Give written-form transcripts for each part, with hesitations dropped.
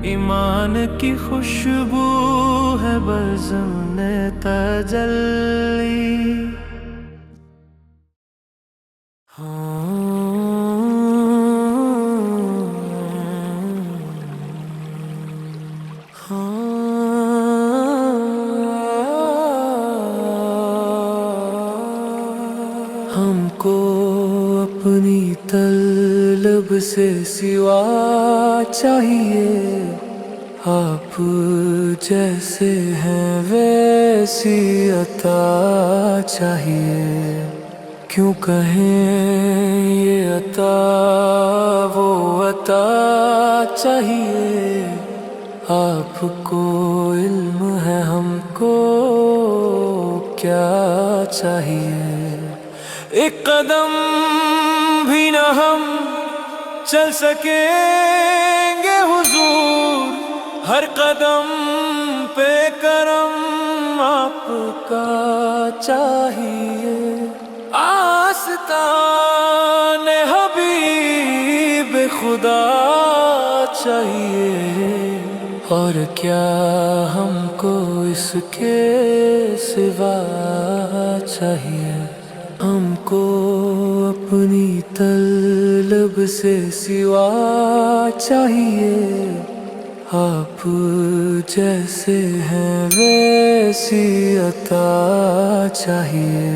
ایمان کی خوشبو ہے بزم تجلی۔ ہم کو اپنی طلب سے سوا چاہیے، آپ جیسے ہیں ویسی عطا چاہیے۔ کیوں کہیں یہ عطا وہ عطا چاہیے، آپ کو علم ہے ہم کو کیا چاہیے۔ ایک قدم بھی نہ ہم چل سکیں گے حضور، ہر قدم پہ کرم آپ کا چاہیے۔ آستان حبیب خدا چاہیے، اور کیا ہم کو اس کے سوا چاہیے۔ ہم کو اپنی طلب سے سوا چاہیے، آپ جیسے ہیں ویسی عطا چاہیے۔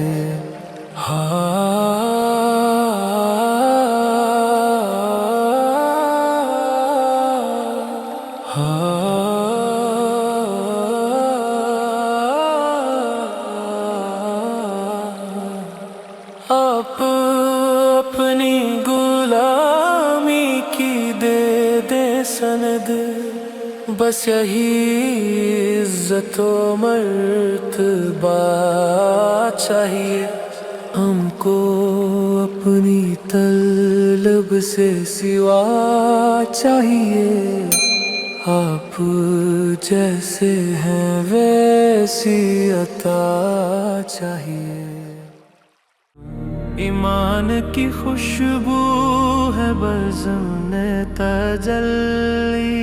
آپ اپنی غلامی کی دے دیں سند، بس یہی عزت و مرتبہ چاہیے۔ ہم کو اپنی طلب سے سوا چاہیے، آپ جیسے ہیں ویسی عطا چاہیے۔ ایمان کی خوشبو ہے بزم تجلی۔